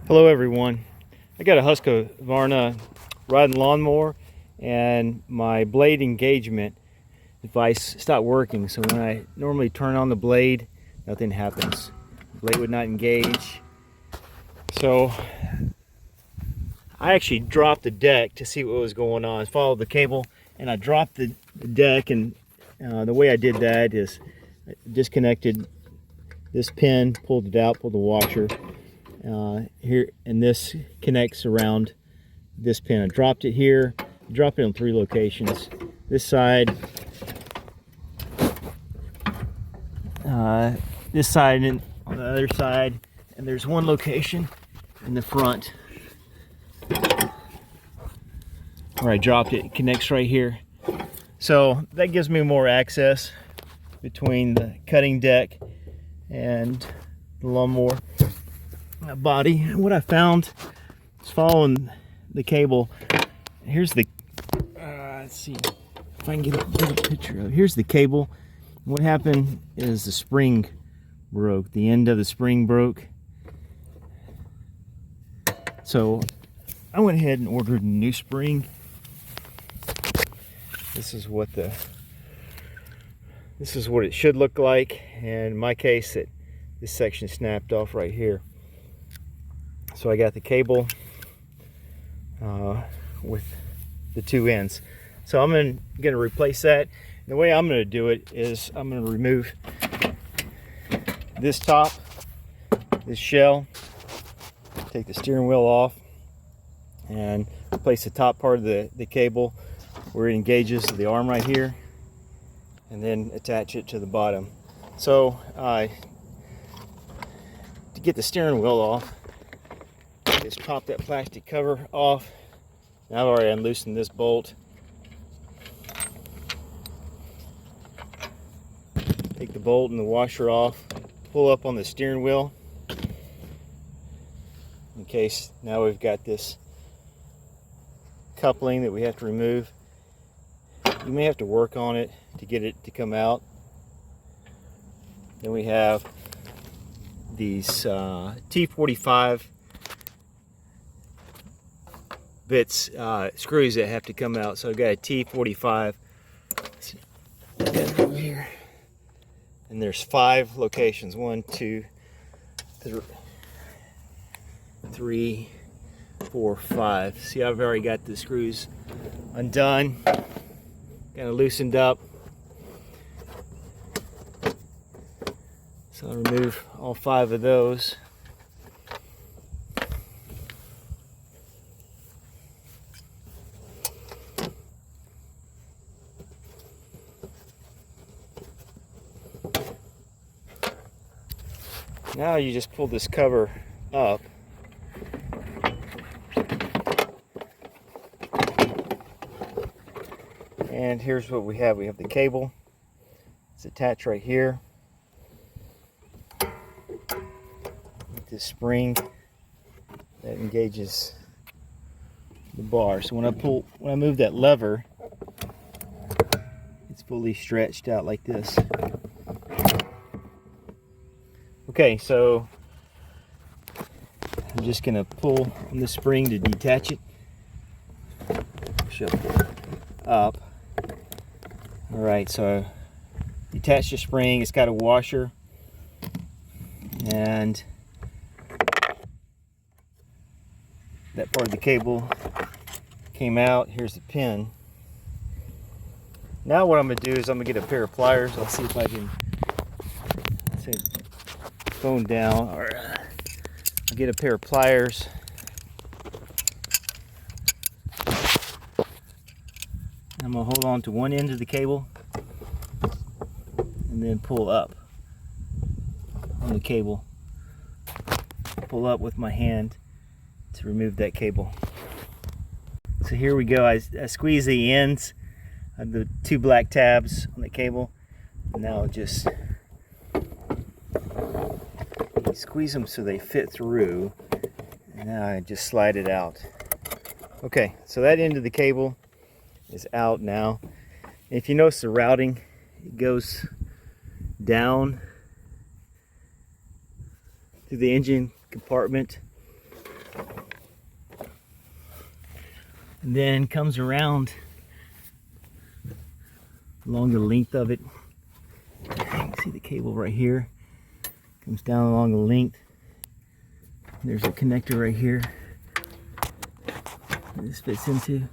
Hello everyone. I got a Husqvarna riding lawnmower and my blade engagement device stopped working. So when I normally turn on the blade, nothing happens. The blade would not engage. So I actually dropped the deck to see what was going on. I followed the cable and I dropped the deck, and the way I did that is I disconnected this pin, pulled it out, pulled the washer. Here, and this connects around this pin. I dropped it here, dropped it in 3 locations. This side, and on the other side, and there's one location in the front where I dropped it. It connects right here. So that gives me more access between the cutting deck and the lawnmower body. What I found is following the cable. Here's the let's see if I can get a better picture of it. Here's the cable. What happened is the spring broke. The end of the spring broke. So I went ahead and ordered a new spring. This is what it should look like. And in my case, this section snapped off right here. So I got the cable with the 2 ends. So I'm going to replace that. And the way I'm going to do it is I'm going to remove this top, this shell, take the steering wheel off, and replace the top part of the cable where it engages the arm right here, and then attach it to the bottom. So to get the steering wheel off, just pop that plastic cover off. Now I've already unloosened this bolt. Take the bolt and the washer off, pull up on the steering wheel. In case now we've got this coupling that we have to remove. You may have to work on it to get it to come out. Then we have these T45 bits, screws that have to come out. So I've got a T45. Let's see, over here. And there's 5 locations. 1, 2, 3, 4, 5. See, I've already got the screws undone, kind of loosened up. So I'll remove all 5 of those. Now you just pull this cover up. And here's what we have. We have the cable. It's attached right here. With this spring that engages the bar. So when I move that lever, it's fully stretched out like this. Okay, so I'm just gonna pull on the spring to detach it. Push it up. All right, so detach the spring. It's got a washer, and that part of the cable came out. Here's the pin. Now what I'm gonna do is I'm gonna get a pair of pliers. I'll see if I can phone down, or I'll get a pair of pliers. I'm gonna hold on to one end of the cable and then pull up on the cable. Pull up with my hand to remove that cable. So here we go. I squeeze the ends of the 2 black tabs on the cable. Now just squeeze them so they fit through, and now I just slide it out. Okay, so that end of the cable is out now. If you notice the routing, it goes down through the engine compartment and then comes around along the length of it. You can see the cable right here. Comes down along the length. There's a connector right here this fits into,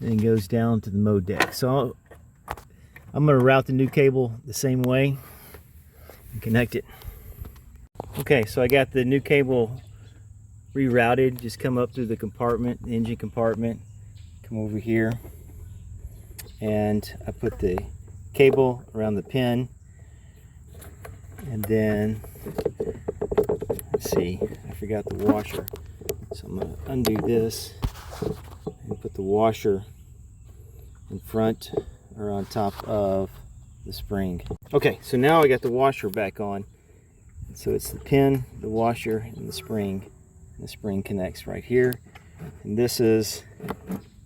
and goes down to the mow deck. So I'm going to route the new cable the same way and connect it. Okay, so I got the new cable rerouted. Just come up through the compartment, the engine compartment, come over here, and I put the cable around the pin, and then let's see, I forgot the washer, so I'm going to undo this and put the washer in front or on top of the spring. Okay, so now I got the washer back on. So it's the pin, the washer, and the spring. The spring connects right here. And this is,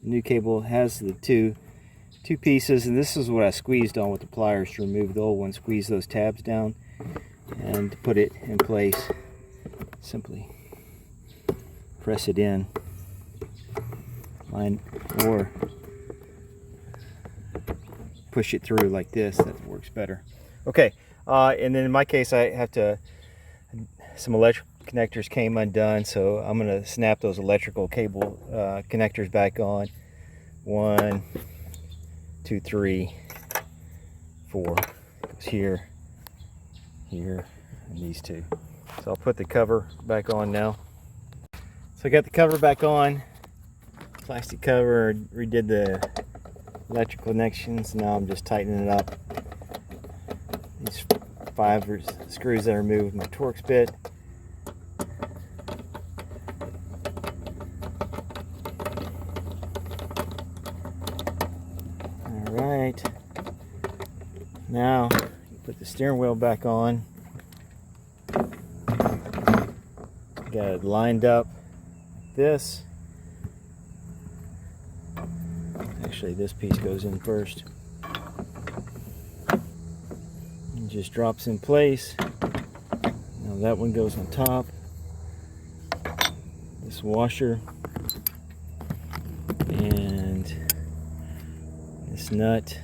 the new cable has the two pieces, and this is what I squeezed on with the pliers to remove the old one. Squeeze those tabs down and put it in place. Simply press it in, or push it through like this. That works better. Okay, and then in my case, I have to, some electrical connectors came undone, so I'm going to snap those electrical cable connectors back on. 1, 2, 3, 4. Goes here, here, and these two. So I'll put the cover back on now. So I got the cover back on, plastic cover, redid the electrical connections. Now I'm just tightening it up. These 5 screws that are moved with my Torx bit. Alright, now put the steering wheel back on. Got it lined up like this. Actually, this piece goes in first. And just drops in place. Now that one goes on top. This washer. And this nut.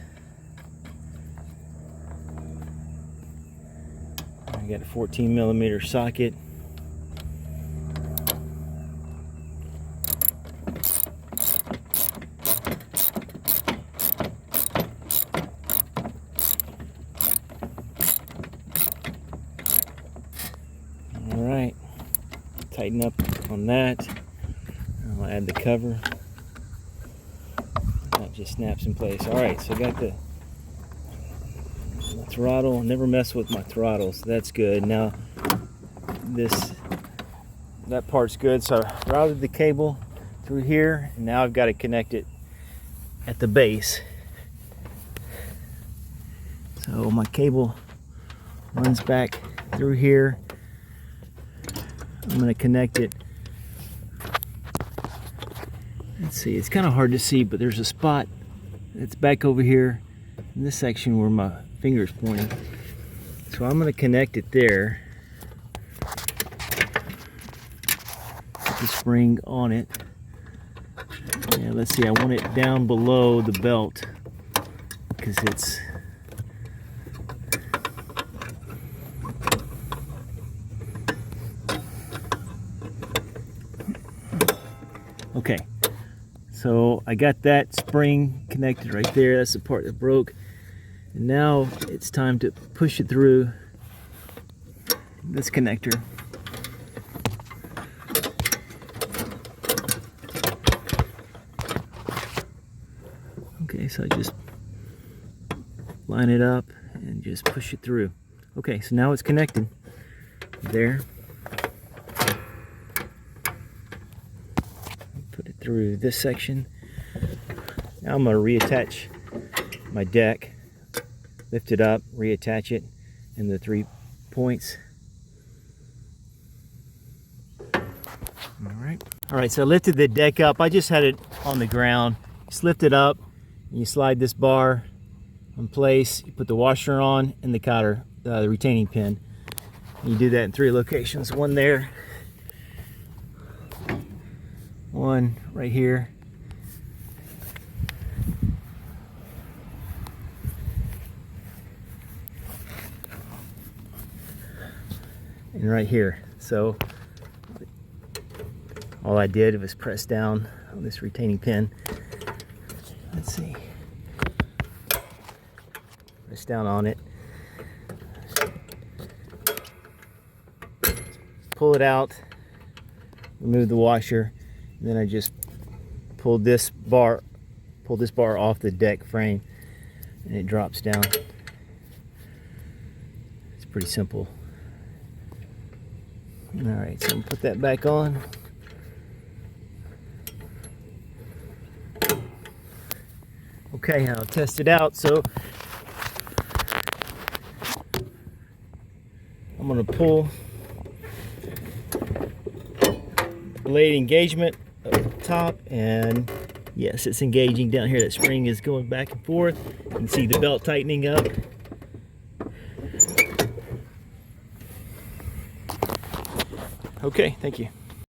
I got a 14mm socket. Alright, tighten up on that. I'll add the cover. That just snaps in place. Alright, so I got the throttle. Never mess with my throttle, so that's good. Now that part's good, so I routed the cable through here, and now I've got to connect it at the base. So my cable runs back through here. I'm going to connect it. Let's see, it's kind of hard to see, but there's a spot that's back over here in this section where my finger's pointing. So I'm going to connect it there. Put the spring on it. Yeah, let's see, I want it down below the belt because it's okay. So I got that spring connected right there. That's the part that broke. And now it's time to push it through this connector. Okay, so I just line it up and just push it through. Okay, so now it's connected there. Put it through this section. Now I'm going to reattach my deck. Lift it up, reattach it in the 3 points. All right, so I lifted the deck up. I just had it on the ground. Just lift it up, and you slide this bar in place. You put the washer on and the cotter, the retaining pin. And you do that in 3 locations. One there, one right here, and right here. So all I did was press down on this retaining pin. Let's see. Press down on it. Pull it out. Remove the washer. And then I just pulled this bar off the deck frame, and it drops down. It's pretty simple. All right, so I'm gonna put that back on. Okay, I'll test it out. So I'm gonna pull blade engagement up the top, and yes, it's engaging down here. That spring is going back and forth. You can see the belt tightening up. Okay, thank you.